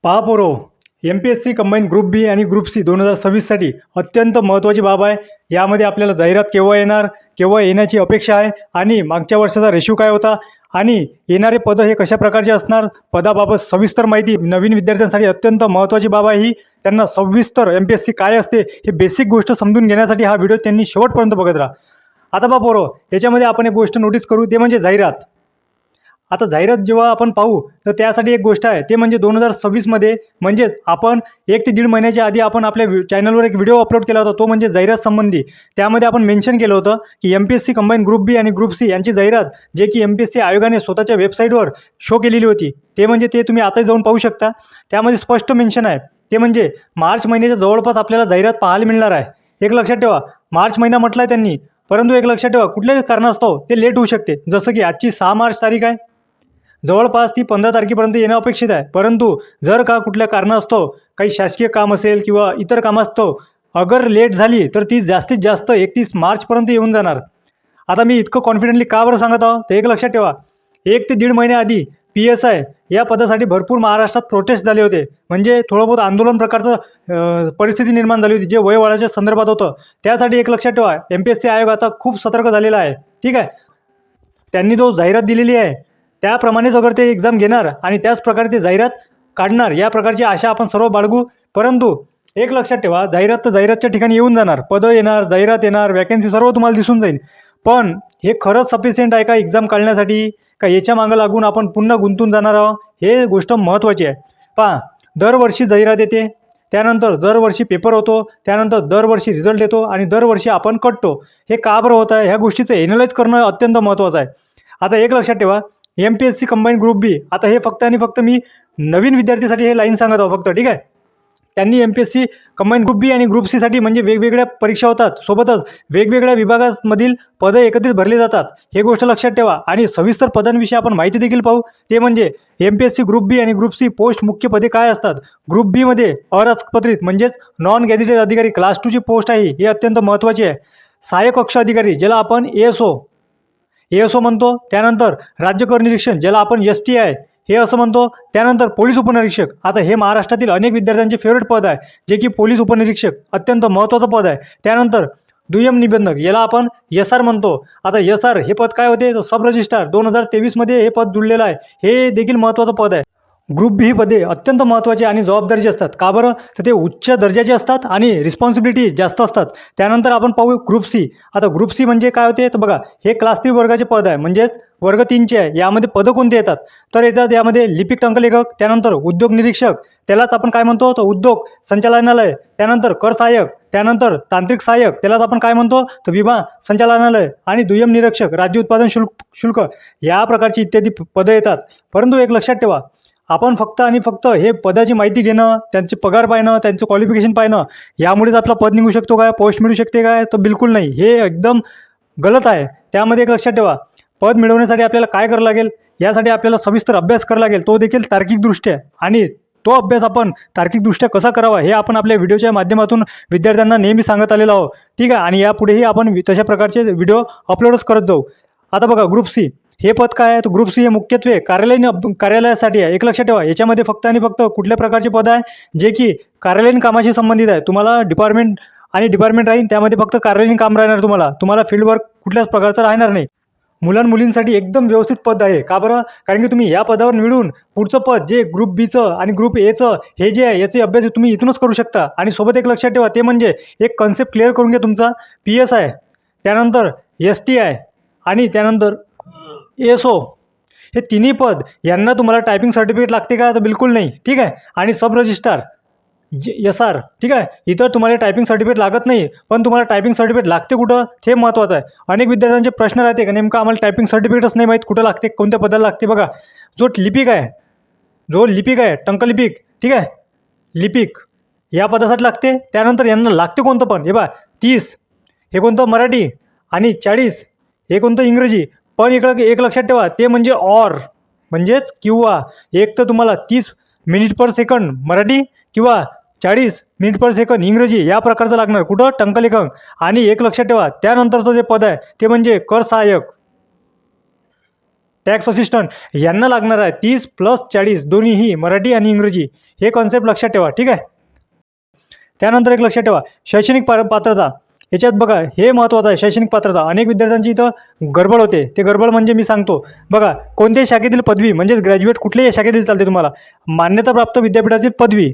पहा पोरो, MPSC combine group बी आणि group C 2026साठी अत्यंत महत्त्वाची बाब आहे. यामध्ये आपल्याला जाहिरात केव्हा येणार, केव्हा येण्याची अपेक्षा आहे आणि मागच्या वर्षाचा रेशो काय होता आणि येणारे पदं हे कशा प्रकारचे असणार, पदाबाबत सविस्तर माहिती नवीन विद्यार्थ्यांसाठी अत्यंत महत्त्वाची बाब आहे ही. त्यांना सविस्तर MPSC काय असते हे बेसिक गोष्ट समजून घेण्यासाठी हा व्हिडिओ त्यांनी शेवटपर्यंत बघत राहा. आता पहा पोरो, याच्यामध्ये आपण एक गोष्ट नोटीस करू, ते म्हणजे जाहिरात. आता जाहिरात जेव्हा आपण पाहू तर त्यासाठी एक गोष्ट आहे, ते म्हणजे 2026मध्ये म्हणजेच आपण 1 ते 1.5 महिन्याच्या आधी आपण आपल्या चॅनलवर एक व्हिडिओ अपलोड केला होता, तो म्हणजे जाहिरात संबंधी. त्यामध्ये आपण मेन्शन केलं होतं की MPSC कंबाईन ग्रुप बी आणि ग्रुप सी यांची जाहिरात जे की MPSC आयोगाने स्वतःच्या वेबसाईटवर शो केलेली होती, ते म्हणजे ते तुम्ही आता जाऊन पाहू शकता. त्यामध्ये स्पष्ट मेन्शन आहे, ते म्हणजे मार्च महिन्याच्या जवळपास आपल्याला जाहिरात पाहायला मिळणार आहे. एक लक्षात ठेवा, मार्च महिना म्हटला आहे त्यांनी, परंतु एक लक्षात ठेवा कुठल्याही कारणास्तव ते लेट होऊ शकते. जसं की आजची 6 मार्च तारीख आहे, जवळपास ती 15 तारखेपर्यंत येणं अपेक्षित आहे. परंतु जर का कुठल्या कारणास्तव काही शासकीय काम असेल किंवा इतर कामास्तव अगर लेट झाली तर ती जास्तीत जास्त 31 मार्चपर्यंत येऊन जाणार. आता मी इतकं कॉन्फिडेंटली का बरं सांगत आहो, तर एक लक्षात ठेवा, 1 ते 1.5 महिन्याआधी PSI या पदासाठी भरपूर महाराष्ट्रात प्रोटेस्ट झाले होते. म्हणजे थोडं बहुत आंदोलन प्रकारचं परिस्थिती निर्माण झाली होती, जे वयवाढाच्या संदर्भात होतं. त्यासाठी एक लक्षात ठेवा, MPSC आयोग आता खूप सतर्क झालेला आहे. ठीक आहे, त्यांनी जो जाहिरात दिलेली आहे त्याप्रमाणेच अगर ते एक्झाम घेणार आणि त्याच प्रकारे ते जाहिरात काढणार, या प्रकारची आशा आपण सर्व बाळगू. परंतु एक लक्षात ठेवा, जाहिरात तर जाहिरातच्या ठिकाणी येऊन जाणार, पदं येणार, जाहिरात येणार, वॅकन्सी सर्व तुम्हाला दिसून जाईल. पण हे खरंच सफिशियंट आहे का एक्झाम काढण्यासाठी, का याच्या मागं लागून आपण पुन्हा गुंतून जाणार आहोत, हे गोष्ट महत्त्वाची आहे. पहा, दरवर्षी जाहिरात येते, त्यानंतर दरवर्षी पेपर होतो, त्यानंतर दरवर्षी रिझल्ट येतो आणि दरवर्षी आपण कटतो. हे का बरं होत आहे, ह्या गोष्टीचं एनालाइज करणं अत्यंत महत्त्वाचं आहे. आता एक लक्षात ठेवा, MPSC कंबाईन ग्रुप बी, आता हे फक्त आणि फक्त मी नवीन विद्यार्थीसाठी हे लाईन सांगत आहो फक्त. ठीक आहे, त्यांनी MPSC कंबाईन ग्रुप बी आणि ग्रुप सीसाठी म्हणजे वेगवेगळ्या परीक्षा होतात, सोबतच वेगवेगळ्या विभागांमधील पदं एकत्रित भरली जातात, हे गोष्ट लक्षात ठेवा. आणि सविस्तर पदांविषयी आपण माहिती देखील पाहू, ते म्हणजे MPSC ग्रुप बी आणि ग्रुप सी पोस्ट मुख्य पदे काय असतात. ग्रुप बीमध्ये अराजपत्रित म्हणजेच नॉन गॅझेटेड अधिकारी क्लास 2ची पोस्ट आहे, ही अत्यंत महत्त्वाची आहे. सहाय्यक कक्ष अधिकारी ज्याला आपण ASO म्हणतो, त्यानंतर राज्य कर निरीक्षण ज्याला आपण STI हे असं म्हणतो, त्यानंतर पोलीस उपनिरीक्षक. आता हे महाराष्ट्रातील अनेक विद्यार्थ्यांचे फेवरेट पद आहे, जे की पोलीस उपनिरीक्षक अत्यंत महत्त्वाचं पद आहे. त्यानंतर दुय्यम निबंधक याला आपण SR म्हणतो. आता SR हे पद काय होते, सब रजिस्ट्रार 2023मध्ये हे पद जुळलेलं आहे, हे देखील महत्त्वाचं पद आहे. ग्रुप बी ही पदे अत्यंत महत्त्वाची आणि जबाबदारीची असतात. का बरं, तर ते उच्च दर्जाचे असतात आणि रिस्पॉन्सिबिलिटी जास्त असतात. त्यानंतर आपण पाहू ग्रुप सी. आता ग्रुप सी म्हणजे काय होते, तर बघा, हे क्लास 3 वर्गाचे पद आहे, म्हणजेच वर्ग 3चे आहे. यामध्ये पदं कोणते येतात, तर येतात यामध्ये लिपिक टंकलेखक, त्यानंतर उद्योग निरीक्षक त्यालाच आपण काय म्हणतो, तर उद्योग संचालनालय, त्यानंतर कर सहाय्यक, त्यानंतर तांत्रिक सहाय्यक त्यालाच आपण काय म्हणतो, तर विमा संचालनालय, आणि दुय्यम निरीक्षक राज्य उत्पादन शुल्क या प्रकारची इत्यादी पदं येतात. परंतु एक लक्षात ठेवा, आपण फक्त आणि फक्त हे पदाची माहिती घेणं, त्यांचे पगार पाहणं, त्यांचं क्वालिफिकेशन पाहणं, यामुळेच आपला पद निघू शकतो काय, पोस्ट मिळू शकते काय, तर बिलकुल नाही. हे एकदम गलत आहे. त्यामध्ये एक लक्षात ठेवा, पद मिळवण्यासाठी आपल्याला काय करावं लागेल, यासाठी आपल्याला सविस्तर अभ्यास करावा लागेल, तो देखील तार्किकदृष्ट्या. आणि तो अभ्यास आपण तार्किकदृष्ट्या कसा करावा हे आपण आपल्या व्हिडिओच्या माध्यमातून विद्यार्थ्यांना नेहमी सांगत आलेलो आहोत. ठीक आहे, आणि यापुढेही आपण तशा प्रकारचे व्हिडिओ अपलोडच करत जाऊ. आता बघा, ग्रुप सी हे पद काय आहे, तर ग्रुप सी हे मुख्यत्वे कार्यालयासाठी आहे. एक लक्षात ठेवा, याच्यामध्ये फक्त आणि फक्त कुठल्या प्रकारचे पद आहे, जे की कार्यालयीन कामाशी संबंधित आहे. तुम्हाला डिपार्टमेंट राहील, त्यामध्ये फक्त कार्यालयीन काम राहणार. तुम्हाला फील्डवर्क कुठल्याच प्रकारचं राहणार नाही. मुलांमुलींसाठी एकदम व्यवस्थित पद आहे. का बरं, कारण की तुम्ही या पदावर मिळून पुढचं पद जे ग्रुप बीचं आणि ग्रुप एचं हे जे आहे, याचे अभ्यास तुम्ही इथूनच करू शकता. आणि सोबत एक लक्षात ठेवा, ते म्हणजे एक कन्सेप्ट क्लिअर करून घ्या तुमचा, PSI, त्यानंतर STI आणि त्यानंतर ASO हे तिन्ही पद यांना तुम्हाला टायपिंग सर्टिफिकेट लागते का, तर बिलकुल नाही. ठीक आहे, आणि सब रजिस्ट्रार SR, ठीक आहे, इतर तुम्हाला टायपिंग सर्टिफिकेट लागत नाही, पण तुम्हाला टायपिंग सर्टिफिकेट लागते कुठं, हे महत्त्वाचं आहे. अनेक विद्यार्थ्यांचे प्रश्न राहते का, नेमकं आम्हाला टायपिंग सर्टिफिकेटच नाही माहीत कुठं लागते, कोणत्या पदाला लागते. बघा, जो लिपिक आहे टंकलिपिक, ठीक आहे, लिपिक या पदासाठी लागते. त्यानंतर यांना लागते कोणतं पण, हे बघा, 30 हे कोणतं मराठी आणि 40 हे कोणतं इंग्रजी. पण इकडं एक लक्षात ठेवा, ते म्हणजे म्हणजेच किंवा. एक तर तुम्हाला 30 मिनिट पर सेकंड मराठी किंवा 40 मिनिट पर सेकंड इंग्रजी या प्रकारचं लागणार कुठं, टंकलेखक. आणि एक लक्षात ठेवा, त्यानंतरचं जे पद आहे ते म्हणजे कर सहाय्यक. टॅक्स असिस्टंट यांना लागणार आहे 30+40 दोन्हीही मराठी आणि इंग्रजी. हे कॉन्सेप्ट लक्षात ठेवा, ठीक आहे. त्यानंतर एक लक्षात ठेवा, शैक्षणिक पात्रता. याच्यात बघा हे महत्त्वाचं आहे, शैक्षणिक पात्रता. अनेक विद्यार्थ्यांची इथं गडबड होते. ते गडबड म्हणजे मी सांगतो बघा, कोणत्याही शाखेतील पदवी म्हणजे ग्रॅज्युएट कुठल्याही शाखेतील चालते तुम्हाला, मान्यताप्राप्त विद्यापीठातील पदवी.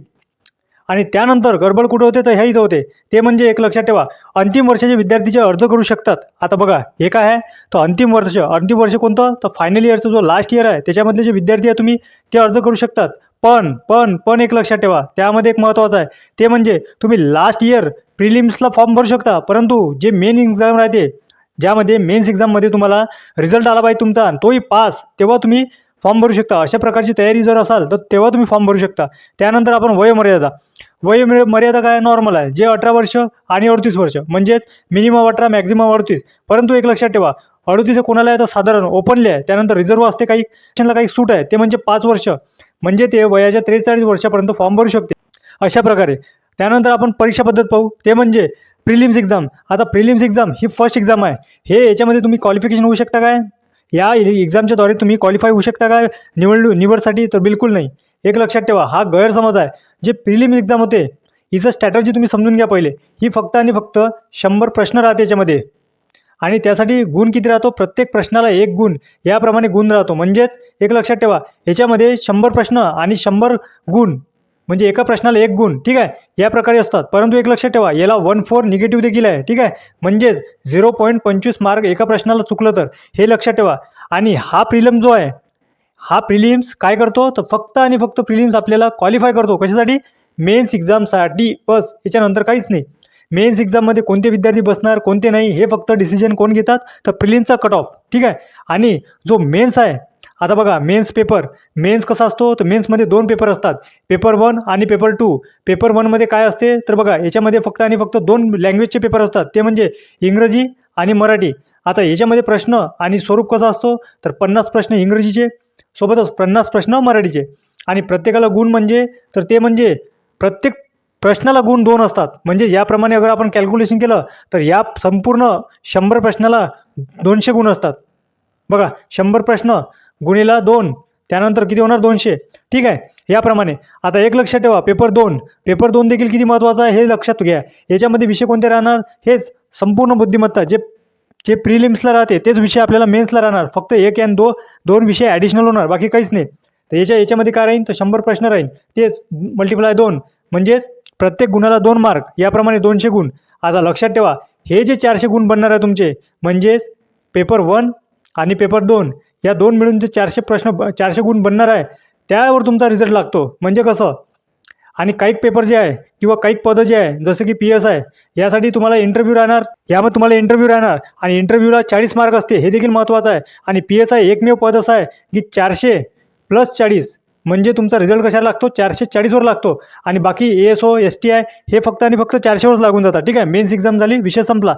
आणि त्यानंतर गडबड कुठं होते तर हे इथं होते, ते म्हणजे एक लक्षात ठेवा, अंतिम वर्षाचे विद्यार्थी अर्ज करू शकतात. आता बघा हे काय आहे, तर अंतिम वर्ष कोणतं, तर फायनल इयरचं जो लास्ट इयर आहे त्याच्यामधले जे विद्यार्थी आहे तुम्ही ते अर्ज करू शकतात. पण एक लक्षात ठेवा, त्यामध्ये एक महत्त्वाचं आहे, ते म्हणजे तुम्ही लास्ट इयर प्रिलिम्सला फॉर्म भरू शकता, परंतु जे मेन एक्झाम राहते, ज्यामध्ये मेन्स एक्झाममध्ये तुम्हाला रिझल्ट आला पाहिजे तुमचा तोही पास, तेव्हा तुम्ही फॉर्म भरू शकता. अशा प्रकारची तयारी जर असाल तर तेव्हा तुम्ही फॉर्म भरू शकता. त्यानंतर आपण वयोमर्यादा काय नॉर्मल आहे, जे 18 वर्ष आणि 38 वर्ष, म्हणजेच मिनिमम 18 मॅक्झिमम 38. परंतु एक लक्षात ठेवा, 38 कोणाला आहे तर साधारण ओपनली आहे. त्यानंतर रिझर्व्ह असते, काही सूट आहे, ते म्हणजे 5 वर्ष, म्हणजे ते वयाच्या 43 वर्षापर्यंत फॉर्म भरू शकते. अशा प्रकारे त्यानंतर आपण परीक्षा पद्धत पाहू, ते म्हणजे प्रिलिम्स एक्झाम. आता प्रिलिम्स एक्झाम ही फर्स्ट एक्झाम आहे. हे याच्यामध्ये तुम्ही क्वालिफिकेशन होऊ शकता काय, या एक्झामच्या द्वारे तुम्ही क्वालिफाय होऊ शकता काय निवडसाठी, तर बिलकुल नाही. एक लक्षात ठेवा, हा गैरसमज आहे. जे प्रिलिम्स एक्झाम होते हिचं स्ट्रॅटर्जी तुम्ही समजून घ्या पहिले. ही फक्त आणि फक्त 100 प्रश्न राहते याच्यामध्ये, आणि त्यासाठी गुण किती राहतो, प्रत्येक प्रश्नाला 1 गुण, याप्रमाणे गुण राहतो. म्हणजेच एक लक्षात ठेवा, याच्यामध्ये 100 प्रश्न आणि 100 गुण, म्हणजे एका प्रश्नाला 1 गुण, ठीक आहे, या प्रकारे असतात. परंतु एक लक्षात ठेवा, याला 1/4 निगेटिव्ह देखील आहे, ठीक आहे, म्हणजेच 0.25 मार्क एका प्रश्नाला चुकलं तर, हे लक्षात ठेवा. आणि हा प्रिलिम्स जो आहे, हा प्रिलिम्स काय करतो, तर फक्त आणि फक्त प्रिलिम्स आपल्याला क्वालिफाय करतो. कशासाठी, मेन्स एक्झामसाठी बस, याच्यानंतर काहीच नाही. मेन्स एक्झाममध्ये कोणते विद्यार्थी बसणार कोणते नाही हे फक्त डिसिजन कोण घेतात, तर प्रिलिम्सचा कट ऑफ, ठीक आहे. आणि जो मेन्स आहे, आता बघा मेन्स कसा असतो, तर मेन्समध्ये 2 पेपर असतात, पेपर 1 आणि पेपर 2. पेपर 1मध्ये काय असते, तर बघा याच्यामध्ये फक्त आणि फक्त 2 लँग्वेजचे पेपर असतात, ते म्हणजे इंग्रजी आणि मराठी. आता याच्यामध्ये प्रश्न आणि स्वरूप कसं असतो, तर 50 प्रश्न इंग्रजीचे सोबतच 50 प्रश्न मराठीचे, आणि प्रत्येकाला गुण म्हणजे, तर ते म्हणजे प्रत्येक प्रश्नाला गुण 2 असतात. म्हणजे याप्रमाणे अगर आपण कॅल्क्युलेशन केलं तर या संपूर्ण 100 प्रश्नाला 200 गुण असतात. बघा 100 प्रश्न गुणिला 2, त्यानंतर किती होणार, 200, ठीक आहे. याप्रमाणे आता एक लक्षात ठेवा, पेपर 2 देखील किती महत्त्वाचा आहे हे लक्षात घ्या. याच्यामध्ये विषय कोणते राहणार, हेच संपूर्ण बुद्धिमत्ता, जे प्रिलिम्सला राहते तेच विषय आपल्याला मेन्सला राहणार. फक्त 1 आणि 2 विषय ॲडिशनल होणार, बाकी काहीच नाही. तर याच्यामध्ये काय राहील, तर 100 प्रश्न राहील, तेच मल्टिप्लाय 2, म्हणजेच प्रत्येक गुणाला 2 मार्क, याप्रमाणे 200 गुण. आता लक्षात ठेवा, हे जे 400 गुण बनणार आहे तुमचे, म्हणजेच पेपर 1 आणि पेपर 2 या 2 मिळून जे 400 गुण बनणार आहे, त्यावर तुमचा रिझल्ट लागतो. म्हणजे कसं, आणि काही पेपर जे आहे किंवा काही पदं जे आहे, जसं की PSI, यासाठी तुम्हाला इंटरव्ह्यू राहणार, यामध्ये तुम्हाला इंटरव्ह्यू राहणार, आणि इंटरव्ह्यूला 40 मार्क असते, हे देखील महत्त्वाचं आहे. आणि PSI एकमेव पद असं आहे की 400+40, म्हणजे तुमचा रिझल्ट कशाला लागतो, 440वर लागतो. आणि बाकी ASO STI हे फक्त आणि फक्त 400वरच लागून जातात, ठीक आहे. मेन्स एक्झाम झाली, विषय संपला.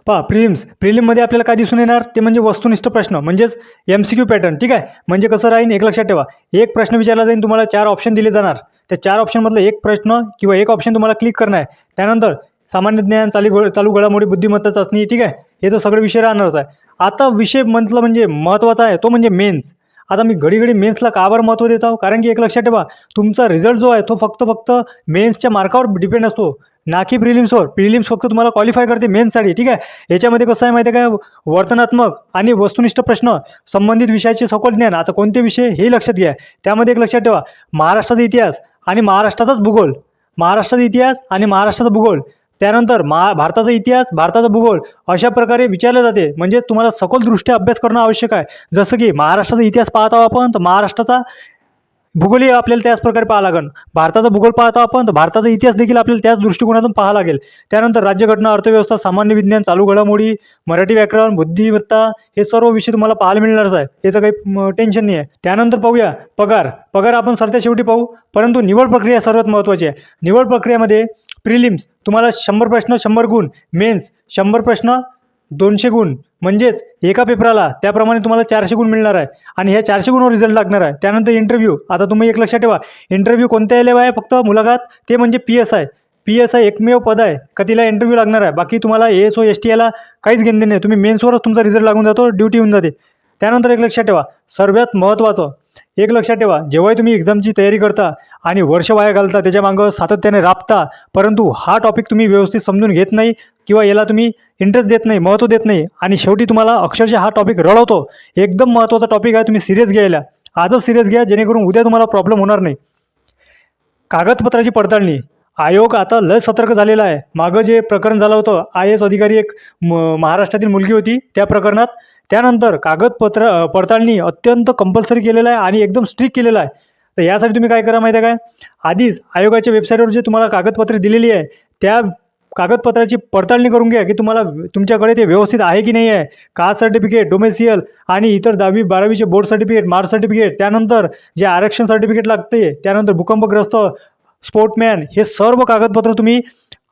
पहा प्रिलिममध्ये आपल्याला काय दिसून येणार, ते म्हणजे वस्तुनिष्ठ प्रश्न, म्हणजेच MCQ पॅटर्न, ठीक आहे. म्हणजे कसं राहील, एक लक्षात ठेवा, एक प्रश्न विचारला जाईल, तुम्हाला 4 ऑप्शन दिले जाणार, त्या 4 ऑप्शनमधलं एक प्रश्न किंवा एक ऑप्शन तुम्हाला क्लिक करणं आहे. त्यानंतर सामान्य ज्ञान, चालू घडामोडी, बुद्धिमत्ता चाचणी, ठीक आहे, हे तर सगळे विषय राहणारच आहे. आता विषय म्हटलं म्हणजे महत्त्वाचा आहे तो म्हणजे मेन्स. आता मी घडी मेन्सला का बरं महत्त्व देत आहो, कारण की एक लक्षात ठेवा, तुमचा रिझल्ट जो आहे तो फक्त मेन्सच्या मार्कावर डिपेंड असतो, ना की प्रिलिम्सवर. प्रिलिम्स फक्त तुम्हाला क्वालिफाय करते मेन्ससाठी, ठीक आहे. याच्यामध्ये कसं आहे माहिती आहे काय, वर्तनात्मक आणि वस्तुनिष्ठ प्रश्न, संबंधित विषयाचे सखोल ज्ञान. आता कोणते विषय हे लक्षात घ्या, त्यामध्ये एक लक्षात ठेवा, महाराष्ट्राचा इतिहास आणि महाराष्ट्राचाच भूगोल, महाराष्ट्राचा इतिहास आणि महाराष्ट्राचा भूगोल, त्यानंतर भारताचा इतिहास, भारताचा भूगोल, अशा प्रकारे विचारले जाते. म्हणजे तुम्हाला सखोलदृष्ट्या अभ्यास करणं आवश्यक आहे. जसं की महाराष्ट्राचा इतिहास पाहत आहोत आपण, तर महाराष्ट्राचा भूगोलही आपल्याला त्याच प्रकारे पाहा लागेल. भारताचा भूगोल पाहतो आपण, तर भारताचा इतिहास देखील आपल्याला त्याच दृष्टिकोनातून पाहा लागेल. त्यानंतर राज्यघटना, अर्थव्यवस्था, सामान्य विज्ञान, चालू घडामोडी, मराठी व्याकरण, बुद्धिमत्ता, हे सर्व विषय तुम्हाला पाहायला मिळणारच आहे, याचं काही टेन्शन नाही आहे. त्यानंतर पाहूया पगार आपण सरत्या शेवटी पाहू, परंतु निवड प्रक्रिया सर्वात महत्त्वाची आहे. निवड प्रक्रियेमध्ये प्रिलिम्स तुम्हाला 100 प्रश्न 100 गुण, मेन्स 100 प्रश्न 200 गुण, म्हणजेच एका पेपराला त्याप्रमाणे तुम्हाला 400 गुण मिळणार आहे, आणि ह्या 400 गुणावर रिझल्ट लागणार आहे. त्यानंतर इंटरव्ह्यू. आता तुम्ही एक लक्षात ठेवा, इंटरव्ह्यू कोणत्या लेवल आहे, फक्त मुलाखत, ते म्हणजे PSI एकमेव पद आहे का तिला इंटरव्ह्यू लागणार आहे. बाकी तुम्हाला ASO STIला काहीच घेणं नाही, तुम्ही मेन्सवरच तुमचा रिझल्ट लागून जातो, ड्युटी होऊन जाते. त्यानंतर एक लक्षात ठेवा, सर्वात महत्त्वाचं एक लक्षात ठेवा, जेव्हाही तुम्ही एक्झामची तयारी करता आणि वर्ष वाया घालता, त्याच्यामागं सातत्याने राबता, परंतु हा टॉपिक तुम्ही व्यवस्थित समजून घेत नाही किंवा याला तुम्ही इंटरेस्ट देत नाही, महत्त्व देत नाही आणि शेवटी तुम्हाला अक्षरशः हा टॉपिक रडवतो. एकदम महत्त्वाचा टॉपिक आहे, तुम्ही सिरियस घ्यायला आजच सिरियस घ्या, जेणेकरून उद्या तुम्हाला प्रॉब्लेम होणार नाही. कागदपत्राची पडताळणी. आयोग आता लय सतर्क झालेला आहे. मागं जे प्रकरण झालं होतं, आय एस अधिकारी एक महाराष्ट्रातील मुलगी होती त्या प्रकरणात, त्यानंतर कागदपत्र पडताळणी अत्यंत कंपल्सरी केलेलं आहे आणि एकदम स्ट्रिक्ट केलेलं आहे. तर यासाठी तुम्ही काय करा माहिती आहे काय, आधीच आयोगाच्या वेबसाईटवर जे तुम्हाला कागदपत्रे दिलेली आहे त्या कागदपत्राची पडताळणी करून घ्या की तुम्हाला तुमच्याकडे ते व्यवस्थित आहे की नाही आहे. कास्ट सर्टिफिकेट, डोमेसियल आणि इतर 10वी 12वीचे बोर्ड सर्टिफिकेट, मार्क्स सर्टिफिकेट, त्यानंतर जे आरक्षण सर्टिफिकेट लागते, त्यानंतर भूकंपग्रस्त, स्पोर्टमॅन, हे सर्व कागदपत्र तुम्ही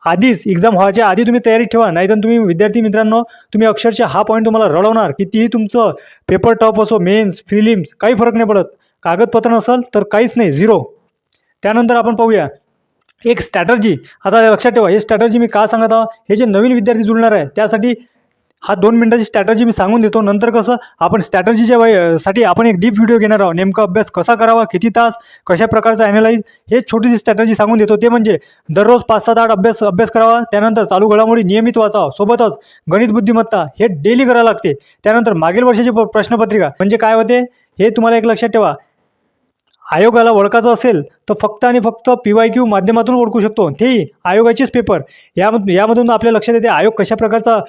आधीच एक्झाम व्हायच्या आधी तुम्ही तयारीत ठेवा. नाहीतर तुम्ही विद्यार्थी मित्रांनो, तुम्ही अक्षरशः हा पॉईंट तुम्हाला रडवणार. कितीही तुमचं पेपर टफ असो, मेन्स, प्रिलिम्स, काही फरक नाही पडत. कागदपत्र नसेल तर काहीच नाही, झिरो. त्यानंतर आपण पाहूया एक स्ट्रॅटर्जी. आता लक्षात ठेवा, हे स्ट्रॅटर्जी मी का सांगत आहो, हे जे नवीन विद्यार्थी जुळणार आहे त्यासाठी हा 2 मिनिटाची स्ट्रॅटर्जी मी सांगून देतो. नंतर कसं आपण स्ट्रॅटर्जीच्या साठी आपण एक डीप व्हिडिओ घेणार आहोत. नेमका अभ्यास कसा करावा, किती तास, कशा प्रकारचा ॲनालाइज, हे छोटीशी स्ट्रॅटर्जी सांगून देतो. ते म्हणजे दररोज 5-7-8 अभ्यास करावा. त्यानंतर चालू घडामोडी नियमित वाचावा. सोबतच गणित बुद्धिमत्ता हे डेली करावं लागते. त्यानंतर मागील वर्षाची प्रश्नपत्रिका म्हणजे काय होते हे तुम्हाला एक लक्षात ठेवा. आयोगाला ओळखायचं असेल तर फक्त आणि फक्त PYQ माध्यमातून ओळखू शकतो, तेही आयोगाचेच पेपर. यामधून आपल्या लक्षात येते आयोग कशा प्रकारचा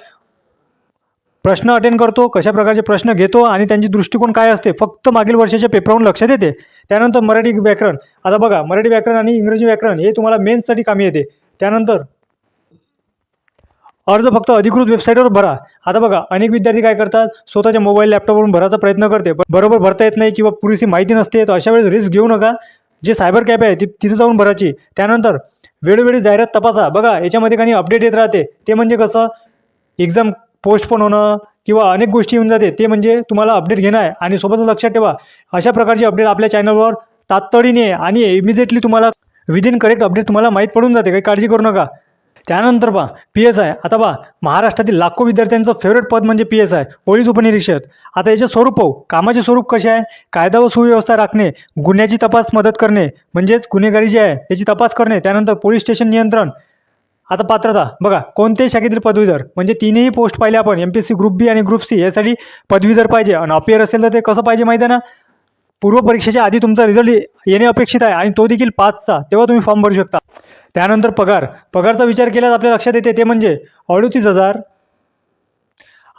प्रश्न अटेंड करतो, कशा प्रकारचे प्रश्न घेतो आणि त्यांची दृष्टिकोन काय असते, फक्त मागील वर्षाच्या पेपरवरून लक्षात येते. त्यानंतर मराठी व्याकरण. आता बघा, मराठी व्याकरण आणि इंग्रजी व्याकरण हे तुम्हाला मेन्ससाठी कामी येते. त्यानंतर अर्ज फक्त अधिकृत वेबसाईटवर भरा. आता बघा, अनेक विद्यार्थी काय करतात, स्वतःच्या मोबाईल लॅपटॉपवरून भरायचा प्रयत्न करते, बरोबर भरता येत नाही किंवा पुरेशी माहिती नसते. तर अशा वेळेस रिस्क घेऊ नका. जे सायबर कॅफे आहे तिथे जाऊन भरायची. त्यानंतर वेळोवेळी जाहिरात तपासा. बघा, याच्यामध्ये काही अपडेट येत राहते. ते म्हणजे कसं, एक्झाम पोस्टपोन होणं किंवा अनेक गोष्टी येऊन जाते, ते म्हणजे तुम्हाला अपडेट घेणं आहे. आणि सोबतच लक्षात ठेवा, अशा प्रकारची अपडेट आपल्या चॅनलवर तातडीने आणि इमिजिएटली तुम्हाला विदिन करेक्ट अपडेट तुम्हाला माहीत पडून जाते, काही काळजी करू नका. त्यानंतर पहा PSI. आता पहा, महाराष्ट्रातील लाखो विद्यार्थ्यांचं फेवरेट पद म्हणजे PSI, पोलीस उपनिरीक्षक. आता याचे स्वरूप पाहू. कामाचे स्वरूप कसे आहे, कायदा व सुव्यवस्था राखणे, गुन्ह्याची तपास मदत करणे म्हणजेच गुन्हेगारी जे आहे त्याची तपास करणे, त्यानंतर पोलीस स्टेशन नियंत्रण. आता पात्रता बघा, कोणत्याही शाखेतील पदवीधर म्हणजे तीनही पोस्ट पाहिले आपण, MPSC ग्रुप B आणि ग्रुप C यासाठी पदवीधर पाहिजे. आणि अपियर असेल तर ते कसं पाहिजे माहिती आहे ना, पूर्व परीक्षेच्या आधी तुमचा रिझल्ट येणे अपेक्षित आहे आणि तो देखील 5चा, तेव्हा तुम्ही फॉर्म भरू शकता. त्यानंतर पगारचा विचार केल्यास आपल्या लक्षात येते, ते म्हणजे 38,000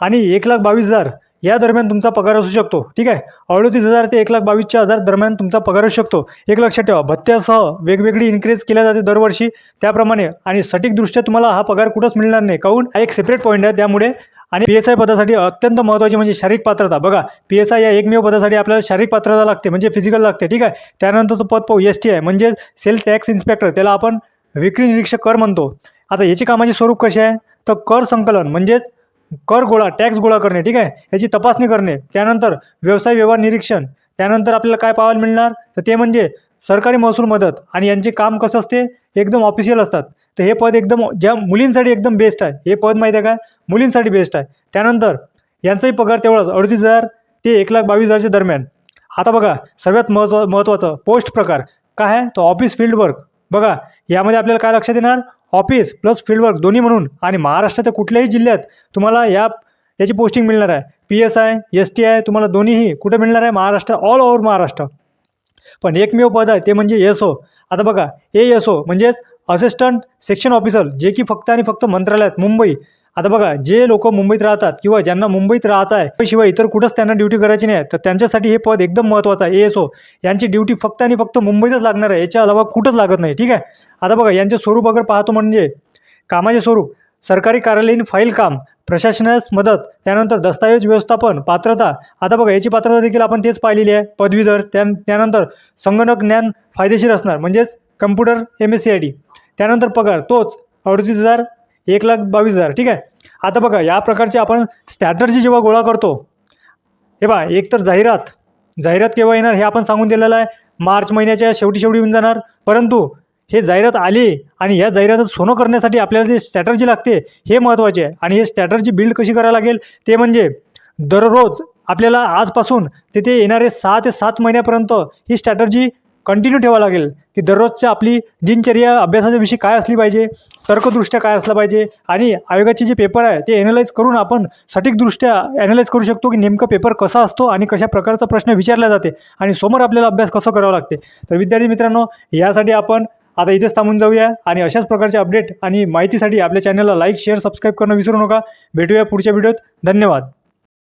आणि 1,22,000 या दरम्यान तुमचा पगार असू शकतो. ठीक आहे, 38,000 ते 1,22,000 दरम्यान तुमचा पगार असू शकतो. एक लक्षात ठेवा, भत्त्यासह वेगवेगळी इन्क्रीज केल्या जाते दरवर्षी त्याप्रमाणे. आणि सटीकदृष्ट्या तुम्हाला हा पगार कुठंच मिळणार नाही, काहून हा एक सेपरेट पॉईंट आहे त्यामुळे. आणि PSI पदासाठी अत्यंत महत्त्वाची म्हणजे शारीरिक पात्रता. बघा, PSI या एकमेव पदासाठी आपल्याला शारीरिक पात्रता लागते, म्हणजे फिजिकल लागते. ठीक आहे, त्यानंतरचं पद पाहू, STI म्हणजे सेल टॅक्स इन्स्पेक्टर, त्याला आपण विक्री निरीक्षक कर म्हणतो. आता याची कामाचे स्वरूप कसे आहे, तर कर संकलन म्हणजेच कर गोळा, टॅक्स गोळा करणे. ठीक आहे, याची तपासणी करणे. त्यानंतर व्यवसाय व्यवहार निरीक्षण. त्यानंतर आपल्याला काय पाहायला मिळणार, तर ते म्हणजे सरकारी महसूल मदत. आणि यांचे काम कसं असते, एकदम ऑफिशियल असतात. तर हे पद एकदम ज्या मुलींसाठी एकदम बेस्ट आहे. हे पद माहिती आहे का, मुलींसाठी बेस्ट आहे. त्यानंतर यांचाही पगार तेवढाच, 38,000 ते 1,22,000च्या दरम्यान. आता बघा, सर्वात महत्त्वाचं पोस्ट प्रकार काय आहे, तो ऑफिस फील्ड वर्क. बघा, यामध्ये आपल्याला काय लक्षात येणार, ऑफिस प्लस फील्डवर्क दोन्ही म्हणून. आणि महाराष्ट्राच्या कुठल्याही जिल्ह्यात तुम्हाला याची पोस्टिंग मिळणार आहे. PSI, STI तुम्हाला दोन्हीही कुठे मिळणार आहे, महाराष्ट्र, ऑल ओव्हर महाराष्ट्र. पण एकमेव पद आहे, ते म्हणजे ASO. आता बघा, ASO म्हणजेच असिस्टंट सेक्शन ऑफिसर, जे की फक्त आणि फक्त मंत्रालयात, मुंबई. आता बघा, जे लोक मुंबईत राहतात किंवा ज्यांना मुंबईत राहायचं आहे शिवाय इतर कुठंच त्यांना ड्युटी करायची नाही, तर त्यांच्यासाठी हे पद एकदम महत्त्वाचं आहे. ASO यांची ड्युटी फक्त आणि फक्त मुंबईतच लागणार आहे, याच्या अलावा कुठंच लागत नाही. ठीक आहे, आता बघा, यांचे स्वरूप अगर पाहतो म्हणजे कामाचे स्वरूप, सरकारी कार्यालयीन फाईल काम, प्रशासनास मदत, त्यानंतर दस्तावेज व्यवस्थापन. पात्रता, आता बघा, याची पात्रता देखील आपण तेच पाहिलेली आहे, पदवीधर. त्यानंतर संगणक ज्ञान फायदेशीर असणार म्हणजेच कम्प्युटर MSc. त्यानंतर पगार तोच 38,000 1,22,000. ठीक आहे, आता बघा, या प्रकारचे आपण स्ट्रॅटर्जी जेव्हा गोळा करतो, हे बघा, एक तर जाहिरात केव्हा येणार हे आपण सांगून दिलेलं आहे, मार्च महिन्याच्या शेवटी येऊन जाणार. परंतु हे जाहिरात आली आणि या जाहिरात सोनं करण्यासाठी आपल्याला जे स्ट्रॅटर्जी लागते हे महत्त्वाचे आहे. आणि हे स्ट्रॅटर्जी बिल्ड कशी करायला लागेल, ते म्हणजे दररोज आपल्याला आजपासून तिथे येणारे 6 ते 7 महिन्यापर्यंत ही स्ट्रॅटर्जी कंटिन्यू ठेवावी लागेल की दररोजच्या आपली दिनचर्या अभ्यासाच्या विषयी काय असली पाहिजे, तर्कदृष्ट्या काय असलं पाहिजे आणि आयोगाचे जे पेपर आहे ते ॲनालाइज करून आपण सटीकदृष्ट्या ॲनालाइज करू शकतो की नेमका पेपर कसा असतो आणि कशा प्रकारचा प्रश्न विचारला जाते आणि समोर आपल्याला अभ्यास कसं करावा लागते. तर विद्यार्थी मित्रांनो, यासाठी आपण आता इथेच थांबून जाऊया आणि अशाच प्रकारचे अपडेट आणि माहितीसाठी आपल्या चॅनलला लाईक, शेअर, सबस्क्राईब करणं विसरू नका. भेटूया पुढच्या व्हिडिओत. धन्यवाद.